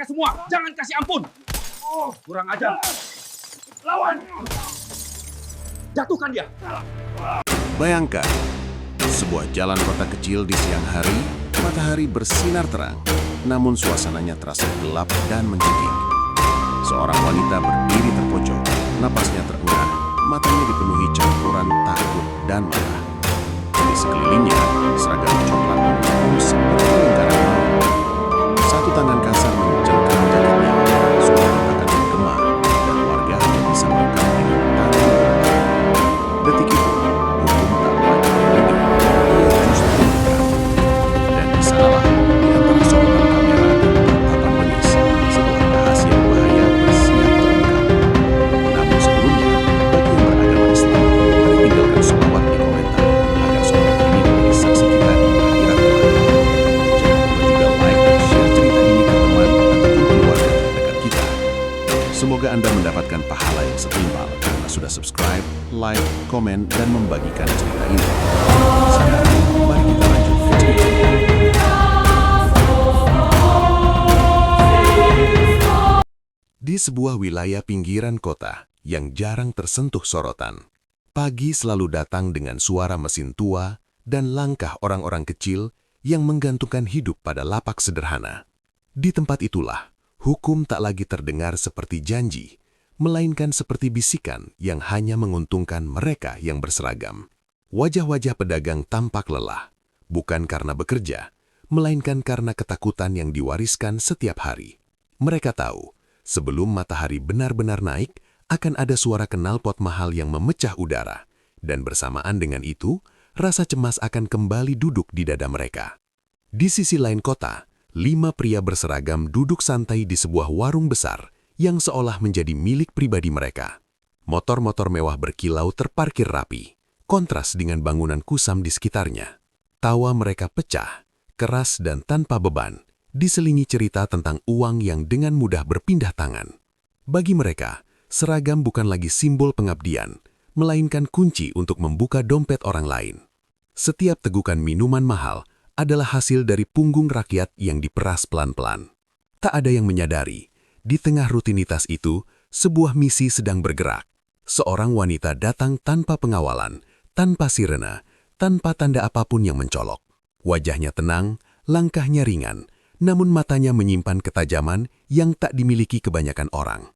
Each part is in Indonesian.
mereka semua. Jangan kasih ampun. Oh, kurang ajar. Lawan. Jatuhkan dia. Bayangkan, sebuah jalan kota kecil di siang hari, matahari bersinar terang, namun suasananya terasa gelap dan mencekik. Seorang wanita berdiri terpojok, napasnya terengah, matanya dipenuhi campuran takut dan marah. Di sekelilingnya, seragam coklat mengepung seperti lingkaran maut. Satu tangan kasar mencengkram jaketnya, suara retakan menggema, dan warga hanya bisa merekam dengan tangan menekan. Detik itu, hukum tak lagi melindungi, ia justru mendekat. Dan di sanalah, di antara sorotan kamera dan tatapan bengis, sebuah rahasia bahaya bersiap terungkap. Namun sebelumnya, bagi yang beragama Islam, mari tinggalkan sholawat di komentar agar sholawat ini menjadi saksi kita di akhirat kelak. Jangan lupa juga like dan share cerita ini ke teman ataupun keluarga terdekat kita. Semoga Anda mendapatkan pahala yang setimpal karena sudah subscribe, like, komen, dan membagikan cerita ini. Sekarang, mari kita lanjut ke cerita. Di sebuah wilayah pinggiran kota yang jarang tersentuh sorotan, pagi selalu datang dengan suara mesin tua dan langkah orang-orang kecil yang menggantungkan hidup pada lapak sederhana. Di tempat itulah, hukum tak lagi terdengar seperti janji, melainkan seperti bisikan yang hanya menguntungkan mereka yang berseragam. Wajah-wajah pedagang tampak lelah, bukan karena bekerja, melainkan karena ketakutan yang diwariskan setiap hari. Mereka tahu, sebelum matahari benar-benar naik, akan ada suara knalpot mahal yang memecah udara, dan bersamaan dengan itu, rasa cemas akan kembali duduk di dada mereka. Di sisi lain kota, 5 pria berseragam duduk santai di sebuah warung besar yang seolah menjadi milik pribadi mereka. Motor-motor mewah berkilau terparkir rapi, kontras dengan bangunan kusam di sekitarnya. Tawa mereka pecah, keras dan tanpa beban, diselingi cerita tentang uang yang dengan mudah berpindah tangan. Bagi mereka, seragam bukan lagi simbol pengabdian, melainkan kunci untuk membuka dompet orang lain. Setiap tegukan minuman mahal adalah hasil dari punggung rakyat yang diperas pelan-pelan. Tak ada yang menyadari, di tengah rutinitas itu, sebuah misi sedang bergerak. Seorang wanita datang tanpa pengawalan, tanpa sirena, tanpa tanda apapun yang mencolok. Wajahnya tenang, langkahnya ringan, namun matanya menyimpan ketajaman yang tak dimiliki kebanyakan orang.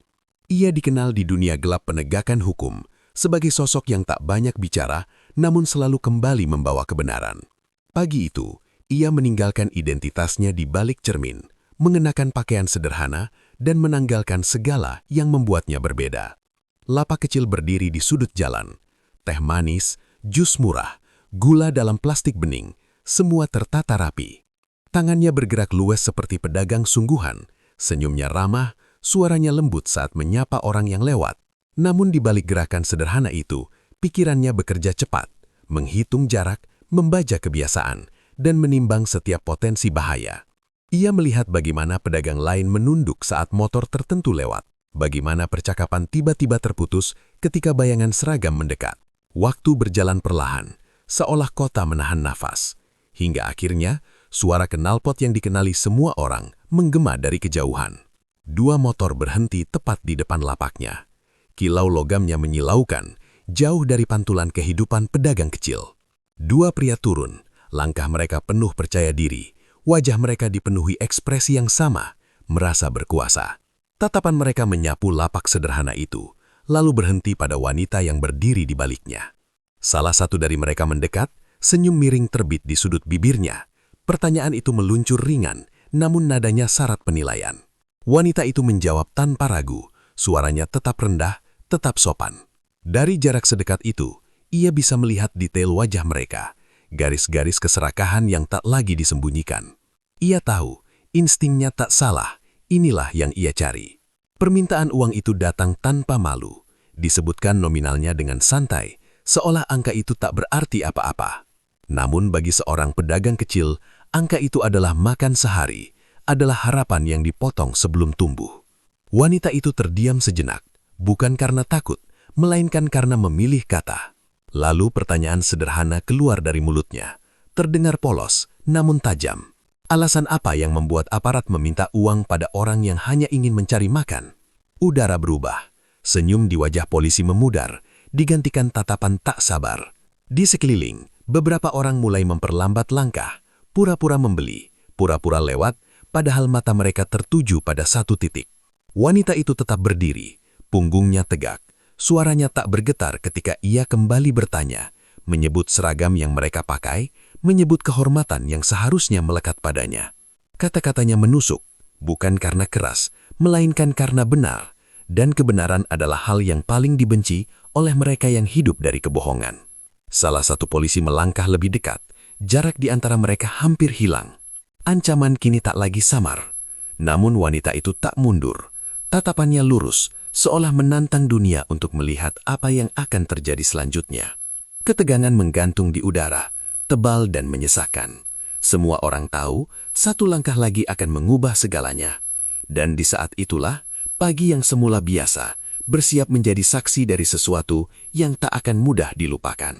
Ia dikenal di dunia gelap penegakan hukum sebagai sosok yang tak banyak bicara, namun selalu kembali membawa kebenaran. Pagi itu, ia meninggalkan identitasnya di balik cermin, mengenakan pakaian sederhana, dan menanggalkan segala yang membuatnya berbeda. Lapak kecil berdiri di sudut jalan. Teh manis, jus murah, gula dalam plastik bening, semua tertata rapi. Tangannya bergerak luwes seperti pedagang sungguhan, senyumnya ramah, suaranya lembut saat menyapa orang yang lewat. Namun di balik gerakan sederhana itu, pikirannya bekerja cepat, menghitung jarak, membaca kebiasaan, dan menimbang setiap potensi bahaya. Ia melihat bagaimana pedagang lain menunduk saat motor tertentu lewat, bagaimana percakapan tiba-tiba terputus ketika bayangan seragam mendekat. Waktu berjalan perlahan, seolah kota menahan nafas, hingga akhirnya suara knalpot yang dikenali semua orang menggema dari kejauhan. 2 motor berhenti tepat di depan lapaknya. Kilau logamnya menyilaukan, jauh dari pantulan kehidupan pedagang kecil. 2 pria turun, langkah mereka penuh percaya diri, wajah mereka dipenuhi ekspresi yang sama, merasa berkuasa. Tatapan mereka menyapu lapak sederhana itu, lalu berhenti pada wanita yang berdiri di baliknya. Salah satu dari mereka mendekat, senyum miring terbit di sudut bibirnya. Pertanyaan itu meluncur ringan, namun nadanya syarat penilaian. Wanita itu menjawab tanpa ragu, suaranya tetap rendah, tetap sopan. Dari jarak sedekat itu, ia bisa melihat detail wajah mereka, garis-garis keserakahan yang tak lagi disembunyikan. Ia tahu, instingnya tak salah, inilah yang ia cari. Permintaan uang itu datang tanpa malu, disebutkan nominalnya dengan santai, seolah angka itu tak berarti apa-apa. Namun bagi seorang pedagang kecil, angka itu adalah makan sehari, adalah harapan yang dipotong sebelum tumbuh. Wanita itu terdiam sejenak, bukan karena takut, melainkan karena memilih kata. Lalu pertanyaan sederhana keluar dari mulutnya, terdengar polos, namun tajam. Alasan apa yang membuat aparat meminta uang pada orang yang hanya ingin mencari makan? Udara berubah. Senyum di wajah polisi memudar, digantikan tatapan tak sabar. Di sekeliling, beberapa orang mulai memperlambat langkah, pura-pura membeli, pura-pura lewat, padahal mata mereka tertuju pada satu titik. Wanita itu tetap berdiri, punggungnya tegak, suaranya tak bergetar ketika ia kembali bertanya, menyebut seragam yang mereka pakai, menyebut kehormatan yang seharusnya melekat padanya. Kata-katanya menusuk, bukan karena keras, melainkan karena benar, dan kebenaran adalah hal yang paling dibenci oleh mereka yang hidup dari kebohongan. Salah satu polisi melangkah lebih dekat, jarak di antara mereka hampir hilang. Ancaman kini tak lagi samar, namun wanita itu tak mundur. Tatapannya lurus, seolah menantang dunia untuk melihat apa yang akan terjadi selanjutnya. Ketegangan menggantung di udara, tebal dan menyesakkan. Semua orang tahu, satu langkah lagi akan mengubah segalanya. Dan di saat itulah, pagi yang semula biasa, bersiap menjadi saksi dari sesuatu yang tak akan mudah dilupakan.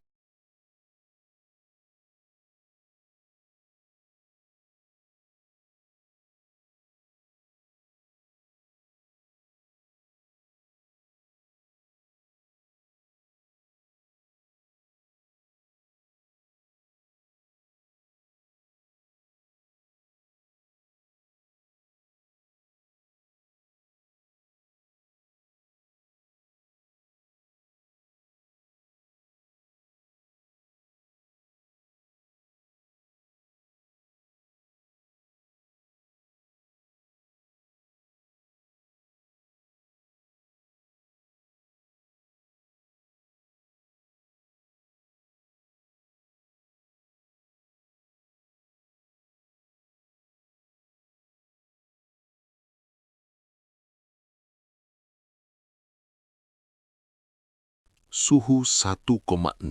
Suhu 1,65.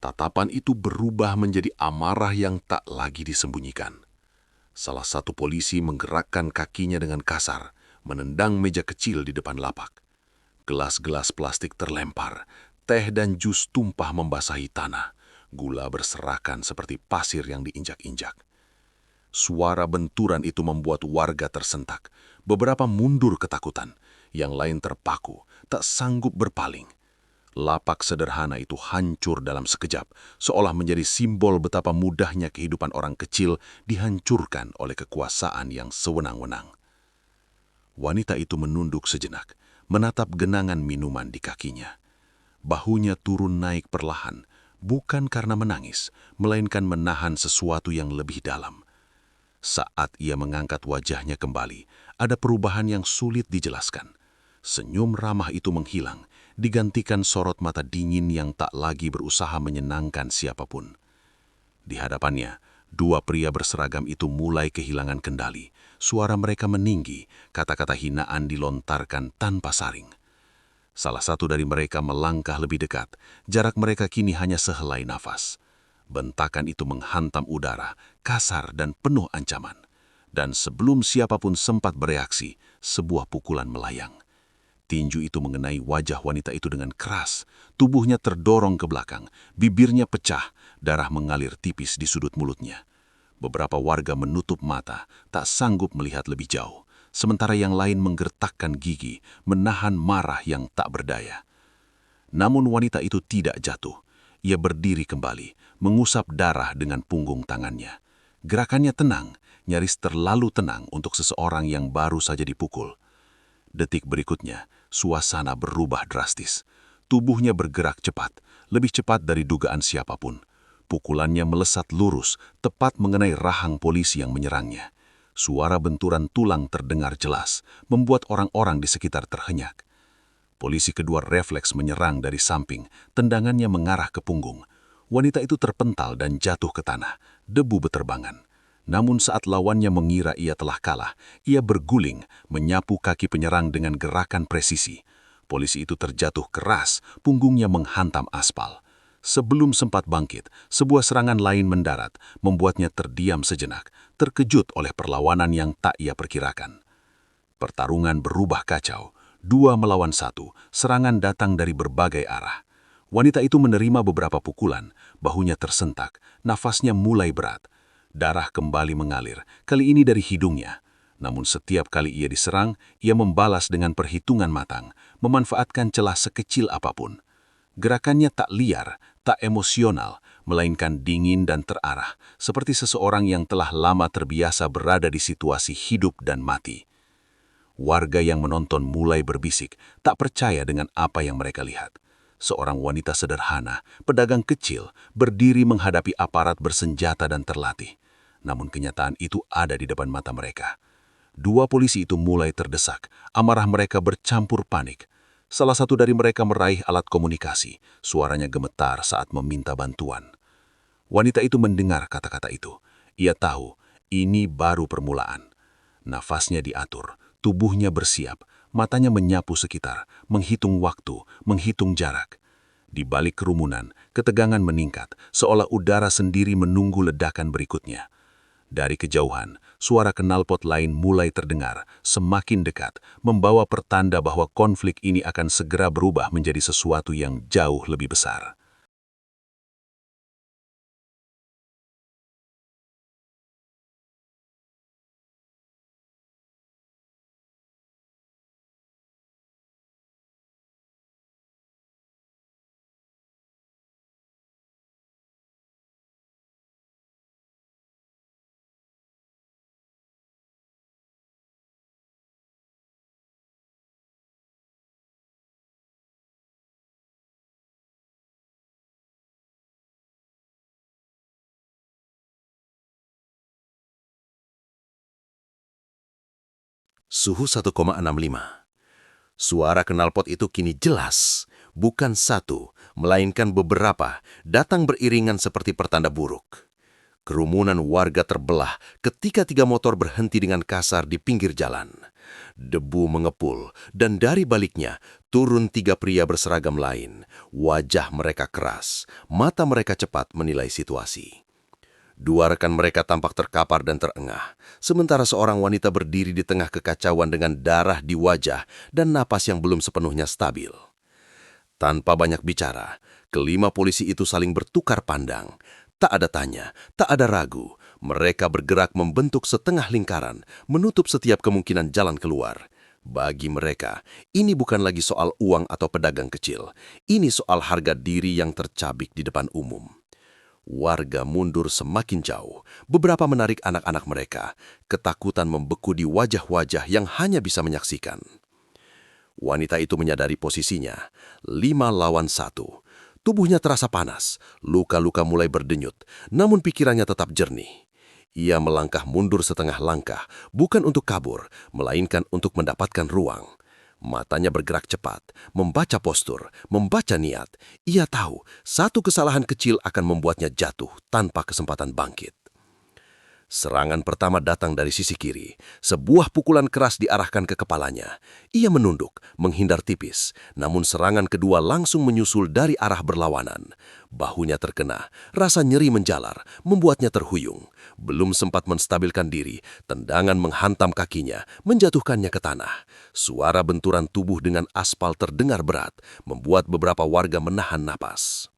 Tatapan itu berubah menjadi amarah yang tak lagi disembunyikan. Salah satu polisi menggerakkan kakinya dengan kasar, menendang meja kecil di depan lapak. Gelas-gelas plastik terlempar, teh dan jus tumpah membasahi tanah, gula berserakan seperti pasir yang diinjak-injak. Suara benturan itu membuat warga tersentak, beberapa mundur ketakutan, yang lain terpaku, tak sanggup berpaling. Lapak sederhana itu hancur dalam sekejap, seolah menjadi simbol betapa mudahnya kehidupan orang kecil dihancurkan oleh kekuasaan yang sewenang-wenang. Wanita itu menunduk sejenak, menatap genangan minuman di kakinya. Bahunya turun naik perlahan, bukan karena menangis, melainkan menahan sesuatu yang lebih dalam. Saat ia mengangkat wajahnya kembali, ada perubahan yang sulit dijelaskan. Senyum ramah itu menghilang, digantikan sorot mata dingin yang tak lagi berusaha menyenangkan siapapun. Di hadapannya, dua pria berseragam itu mulai kehilangan kendali. Suara mereka meninggi, kata-kata hinaan dilontarkan tanpa saring. Salah satu dari mereka melangkah lebih dekat, jarak mereka kini hanya sehelai nafas. Bentakan itu menghantam udara, kasar dan penuh ancaman. Dan sebelum siapapun sempat bereaksi, sebuah pukulan melayang. Tinju itu mengenai wajah wanita itu dengan keras, tubuhnya terdorong ke belakang, bibirnya pecah, darah mengalir tipis di sudut mulutnya. Beberapa warga menutup mata, tak sanggup melihat lebih jauh, sementara yang lain menggertakkan gigi, menahan marah yang tak berdaya. Namun wanita itu tidak jatuh. Ia berdiri kembali, mengusap darah dengan punggung tangannya. Gerakannya tenang, nyaris terlalu tenang untuk seseorang yang baru saja dipukul. Detik berikutnya, suasana berubah drastis. Tubuhnya bergerak cepat, lebih cepat dari dugaan siapapun. Pukulannya melesat lurus, tepat mengenai rahang polisi yang menyerangnya. Suara benturan tulang terdengar jelas, membuat orang-orang di sekitar terhenyak. Polisi kedua refleks menyerang dari samping, tendangannya mengarah ke punggung. Wanita itu terpental dan jatuh ke tanah, debu beterbangan. Namun saat lawannya mengira ia telah kalah, ia berguling, menyapu kaki penyerang dengan gerakan presisi. Polisi itu terjatuh keras, punggungnya menghantam aspal. Sebelum sempat bangkit, sebuah serangan lain mendarat, membuatnya terdiam sejenak, terkejut oleh perlawanan yang tak ia perkirakan. Pertarungan berubah kacau, 2 melawan 1, serangan datang dari berbagai arah. Wanita itu menerima beberapa pukulan, bahunya tersentak, nafasnya mulai berat. Darah kembali mengalir, kali ini dari hidungnya. Namun setiap kali ia diserang, ia membalas dengan perhitungan matang, memanfaatkan celah sekecil apapun. Gerakannya tak liar, tak emosional, melainkan dingin dan terarah, seperti seseorang yang telah lama terbiasa berada di situasi hidup dan mati. Warga yang menonton mulai berbisik, tak percaya dengan apa yang mereka lihat. Seorang wanita sederhana, pedagang kecil, berdiri menghadapi aparat bersenjata dan terlatih. Namun kenyataan itu ada di depan mata mereka. Dua polisi itu mulai terdesak, amarah mereka bercampur panik. Salah satu dari mereka meraih alat komunikasi, suaranya gemetar saat meminta bantuan. Wanita itu mendengar kata-kata itu. Ia tahu, ini baru permulaan. Nafasnya diatur, tubuhnya bersiap, matanya menyapu sekitar, menghitung waktu, menghitung jarak. Di balik kerumunan, ketegangan meningkat, seolah udara sendiri menunggu ledakan berikutnya. Dari kejauhan, suara knalpot lain mulai terdengar, semakin dekat, membawa pertanda bahwa konflik ini akan segera berubah menjadi sesuatu yang jauh lebih besar. Suhu 1,65. Suara knalpot itu kini jelas, bukan satu, melainkan beberapa, datang beriringan seperti pertanda buruk. Kerumunan warga terbelah ketika 3 motor berhenti dengan kasar di pinggir jalan. Debu mengepul, dan dari baliknya turun 3 pria berseragam lain. Wajah mereka keras, mata mereka cepat menilai situasi. 2 rekan mereka tampak terkapar dan terengah, sementara seorang wanita berdiri di tengah kekacauan dengan darah di wajah dan napas yang belum sepenuhnya stabil. Tanpa banyak bicara, kelima polisi itu saling bertukar pandang. Tak ada tanya, tak ada ragu. Mereka bergerak membentuk setengah lingkaran, menutup setiap kemungkinan jalan keluar. Bagi mereka, ini bukan lagi soal uang atau pedagang kecil. Ini soal harga diri yang tercabik di depan umum. Warga mundur semakin jauh, beberapa menarik anak-anak mereka. Ketakutan membeku di wajah-wajah yang hanya bisa menyaksikan. Wanita itu menyadari posisinya, 5 lawan 1. Tubuhnya terasa panas, luka-luka mulai berdenyut, namun pikirannya tetap jernih. Ia melangkah mundur setengah langkah, bukan untuk kabur, melainkan untuk mendapatkan ruang. Matanya bergerak cepat, membaca postur, membaca niat. Ia tahu, satu kesalahan kecil akan membuatnya jatuh tanpa kesempatan bangkit. Serangan pertama datang dari sisi kiri. Sebuah pukulan keras diarahkan ke kepalanya. Ia menunduk, menghindar tipis. Namun serangan kedua langsung menyusul dari arah berlawanan. Bahunya terkena, rasa nyeri menjalar, membuatnya terhuyung. Belum sempat menstabilkan diri, tendangan menghantam kakinya, menjatuhkannya ke tanah. Suara benturan tubuh dengan aspal terdengar berat, membuat beberapa warga menahan napas.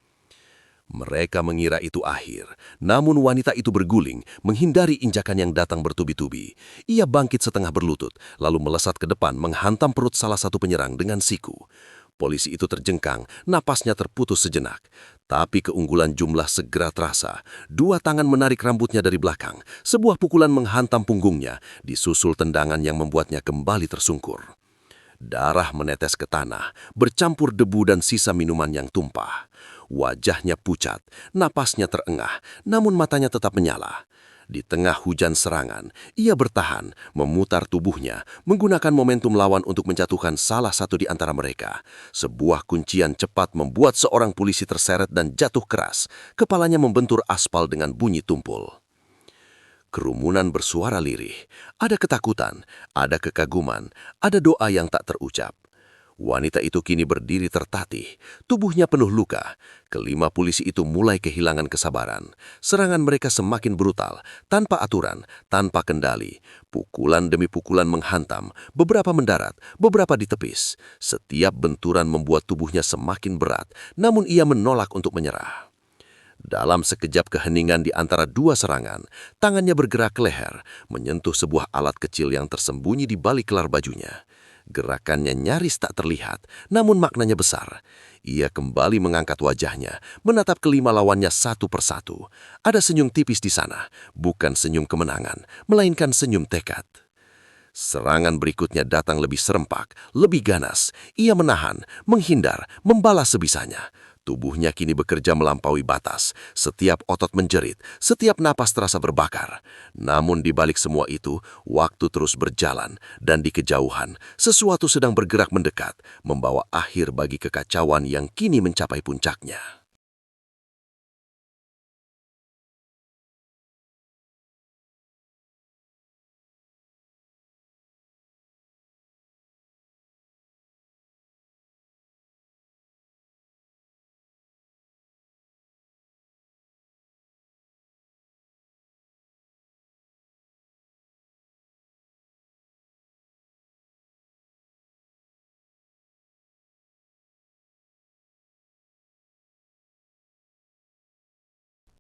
Mereka mengira itu akhir, namun wanita itu berguling, menghindari injakan yang datang bertubi-tubi. Ia bangkit setengah berlutut, lalu melesat ke depan menghantam perut salah satu penyerang dengan siku. Polisi itu terjengkang, napasnya terputus sejenak. Tapi keunggulan jumlah segera terasa. 2 tangan menarik rambutnya dari belakang. Sebuah pukulan menghantam punggungnya, disusul tendangan yang membuatnya kembali tersungkur. Darah menetes ke tanah, bercampur debu dan sisa minuman yang tumpah. Wajahnya pucat, napasnya terengah, namun matanya tetap menyala. Di tengah hujan serangan, ia bertahan, memutar tubuhnya, menggunakan momentum lawan untuk menjatuhkan salah satu di antara mereka. Sebuah kuncian cepat membuat seorang polisi terseret dan jatuh keras. Kepalanya membentur aspal dengan bunyi tumpul. Kerumunan bersuara lirih. Ada ketakutan, ada kekaguman, ada doa yang tak terucap. Wanita itu kini berdiri tertatih, tubuhnya penuh luka. Kelima polisi itu mulai kehilangan kesabaran. Serangan mereka semakin brutal, tanpa aturan, tanpa kendali. Pukulan demi pukulan menghantam, beberapa mendarat, beberapa ditepis. Setiap benturan membuat tubuhnya semakin berat, namun ia menolak untuk menyerah. Dalam sekejap keheningan di antara dua serangan, tangannya bergerak ke leher, menyentuh sebuah alat kecil yang tersembunyi di balik kelar bajunya. Gerakannya nyaris tak terlihat, namun maknanya besar. Ia kembali mengangkat wajahnya, menatap kelima lawannya satu persatu. Ada senyum tipis di sana, bukan senyum kemenangan, melainkan senyum tekad. Serangan berikutnya datang lebih serempak, lebih ganas. Ia menahan, menghindar, membalas sebisanya. Tubuhnya kini bekerja melampaui batas. Setiap otot menjerit, setiap napas terasa berbakar. Namun di balik semua itu, waktu terus berjalan, dan di kejauhan, sesuatu sedang bergerak mendekat, membawa akhir bagi kekacauan yang kini mencapai puncaknya.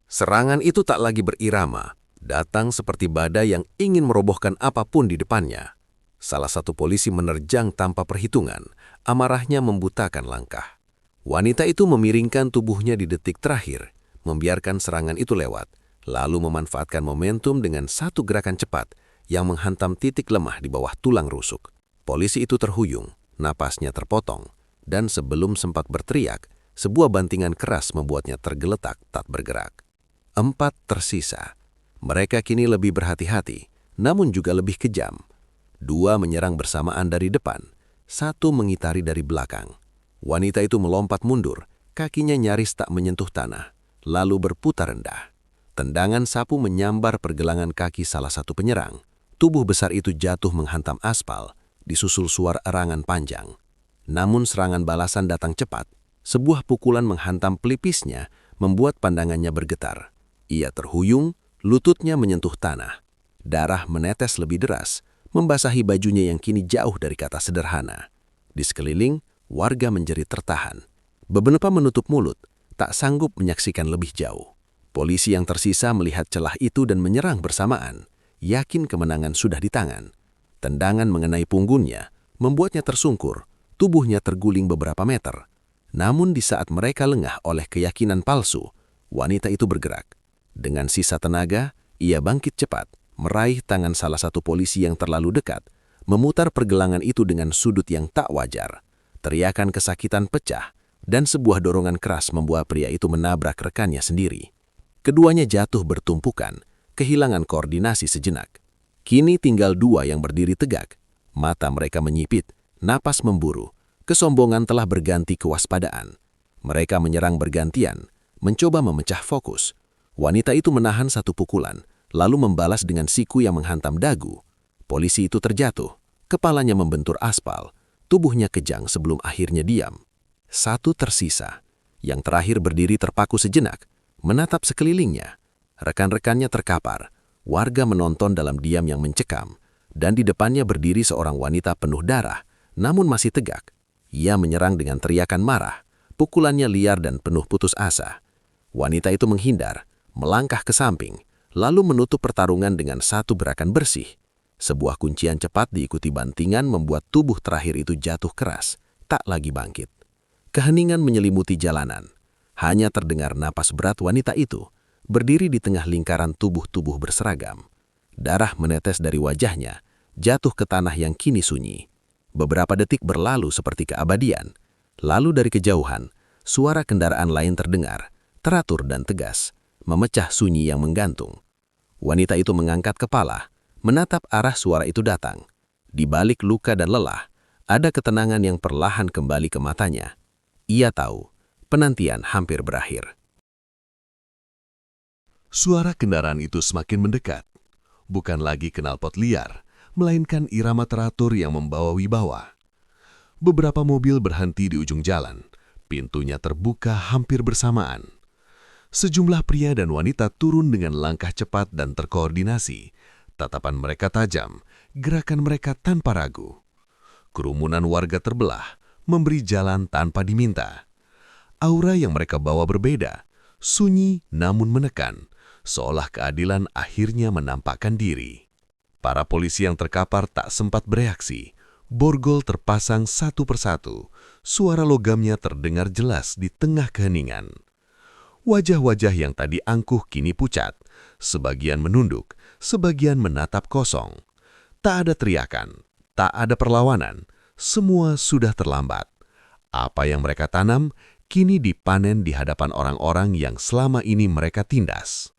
Serangan itu tak lagi berirama, datang seperti badai yang ingin merobohkan apapun di depannya. Salah satu polisi menerjang tanpa perhitungan, amarahnya membutakan langkah. Wanita itu memiringkan tubuhnya di detik terakhir, membiarkan serangan itu lewat, lalu memanfaatkan momentum dengan satu gerakan cepat yang menghantam titik lemah di bawah tulang rusuk. Polisi itu terhuyung, napasnya terpotong, dan sebelum sempat berteriak, sebuah bantingan keras membuatnya tergeletak tak bergerak. 4 tersisa. Mereka kini lebih berhati-hati, namun juga lebih kejam. 2 menyerang bersamaan dari depan, 1 mengitari dari belakang. Wanita itu melompat mundur, kakinya nyaris tak menyentuh tanah, lalu berputar rendah. Tendangan sapu menyambar pergelangan kaki salah satu penyerang. Tubuh besar itu jatuh menghantam aspal, disusul suara erangan panjang. Namun serangan balasan datang cepat. Sebuah pukulan menghantam pelipisnya, membuat pandangannya bergetar. Ia terhuyung, lututnya menyentuh tanah. Darah menetes lebih deras, membasahi bajunya yang kini jauh dari kata sederhana. Di sekeliling, warga menjerit tertahan. Beberapa menutup mulut, tak sanggup menyaksikan lebih jauh. Polisi yang tersisa melihat celah itu dan menyerang bersamaan, yakin kemenangan sudah di tangan. Tendangan mengenai punggungnya, membuatnya tersungkur, tubuhnya terguling beberapa meter. Namun di saat mereka lengah oleh keyakinan palsu, wanita itu bergerak. Dengan sisa tenaga, ia bangkit cepat, meraih tangan salah satu polisi yang terlalu dekat, memutar pergelangan itu dengan sudut yang tak wajar. Teriakan kesakitan pecah, dan sebuah dorongan keras membuat pria itu menabrak rekannya sendiri. Keduanya jatuh bertumpukan, kehilangan koordinasi sejenak. Kini tinggal 2 yang berdiri tegak. Mata mereka menyipit, napas memburu. Kesombongan telah berganti kewaspadaan. Mereka menyerang bergantian, mencoba memecah fokus. Wanita itu menahan 1 pukulan, lalu membalas dengan siku yang menghantam dagu. Polisi itu terjatuh, kepalanya membentur aspal, tubuhnya kejang sebelum akhirnya diam. 1 tersisa, yang terakhir berdiri terpaku sejenak, menatap sekelilingnya. Rekan-rekannya terkapar, warga menonton dalam diam yang mencekam, dan di depannya berdiri seorang wanita penuh darah, namun masih tegak. Ia menyerang dengan teriakan marah, pukulannya liar dan penuh putus asa. Wanita itu menghindar, melangkah ke samping, lalu menutup pertarungan dengan 1 gerakan bersih. Sebuah kuncian cepat diikuti bantingan membuat tubuh terakhir itu jatuh keras, tak lagi bangkit. Keheningan menyelimuti jalanan. Hanya terdengar napas berat wanita itu, berdiri di tengah lingkaran tubuh-tubuh berseragam. Darah menetes dari wajahnya, jatuh ke tanah yang kini sunyi. Beberapa detik berlalu seperti keabadian. Lalu dari kejauhan, suara kendaraan lain terdengar, teratur dan tegas, memecah sunyi yang menggantung. Wanita itu mengangkat kepala, menatap arah suara itu datang. Di balik luka dan lelah, ada ketenangan yang perlahan kembali ke matanya. Ia tahu, penantian hampir berakhir. Suara kendaraan itu semakin mendekat. Bukan lagi knalpot liar, melainkan irama teratur yang membawa wibawa. Beberapa mobil berhenti di ujung jalan. Pintunya terbuka hampir bersamaan. Sejumlah pria dan wanita turun dengan langkah cepat dan terkoordinasi. Tatapan mereka tajam, gerakan mereka tanpa ragu. Kerumunan warga terbelah, memberi jalan tanpa diminta. Aura yang mereka bawa berbeda, sunyi namun menekan, seolah keadilan akhirnya menampakkan diri. Para polisi yang terkapar tak sempat bereaksi. Borgol terpasang satu persatu. Suara logamnya terdengar jelas di tengah keheningan. Wajah-wajah yang tadi angkuh kini pucat. Sebagian menunduk, sebagian menatap kosong. Tak ada teriakan, tak ada perlawanan. Semua sudah terlambat. Apa yang mereka tanam kini dipanen di hadapan orang-orang yang selama ini mereka tindas.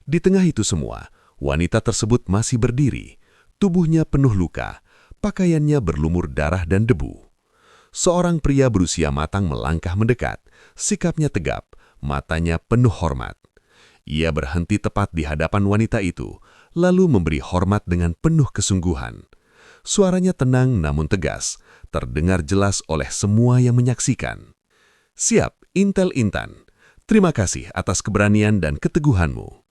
Di tengah itu semua, wanita tersebut masih berdiri. Tubuhnya penuh luka, pakaiannya berlumur darah dan debu. Seorang pria berusia matang melangkah mendekat, sikapnya tegap, matanya penuh hormat. Ia berhenti tepat di hadapan wanita itu, lalu memberi hormat dengan penuh kesungguhan. Suaranya tenang namun tegas, terdengar jelas oleh semua yang menyaksikan. "Siap, Intel Intan. Terima kasih atas keberanian dan keteguhanmu."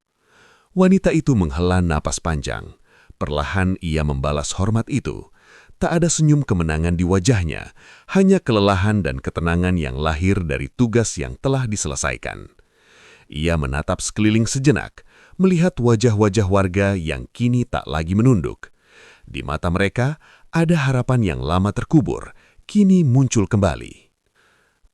Wanita itu menghela napas panjang. Perlahan ia membalas hormat itu. Tak ada senyum kemenangan di wajahnya, hanya kelelahan dan ketenangan yang lahir dari tugas yang telah diselesaikan. Ia menatap sekeliling sejenak, melihat wajah-wajah warga yang kini tak lagi menunduk. Di mata mereka, ada harapan yang lama terkubur, kini muncul kembali.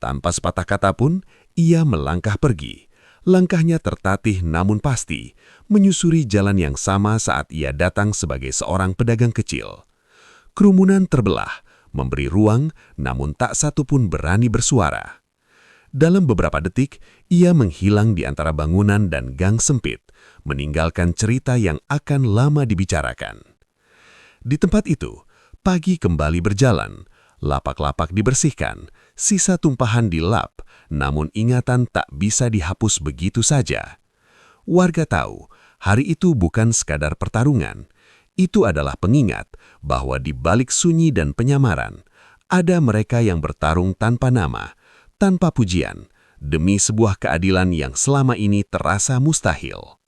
Tanpa sepatah kata pun, ia melangkah pergi. Langkahnya tertatih namun pasti, menyusuri jalan yang sama saat ia datang sebagai seorang pedagang kecil. Kerumunan terbelah, memberi ruang, namun tak satu pun berani bersuara. Dalam beberapa detik, ia menghilang di antara bangunan dan gang sempit, meninggalkan cerita yang akan lama dibicarakan. Di tempat itu, pagi kembali berjalan, lapak-lapak dibersihkan, sisa tumpahan dilap, namun ingatan tak bisa dihapus begitu saja. Warga tahu, hari itu bukan sekadar pertarungan. Itu adalah pengingat bahwa di balik sunyi dan penyamaran, ada mereka yang bertarung tanpa nama, tanpa pujian, demi sebuah keadilan yang selama ini terasa mustahil.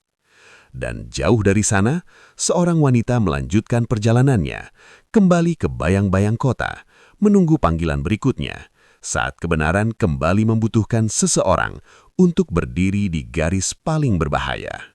Dan jauh dari sana, seorang wanita melanjutkan perjalanannya, kembali ke bayang-bayang kota, menunggu panggilan berikutnya, saat kebenaran kembali membutuhkan seseorang untuk berdiri di garis paling berbahaya.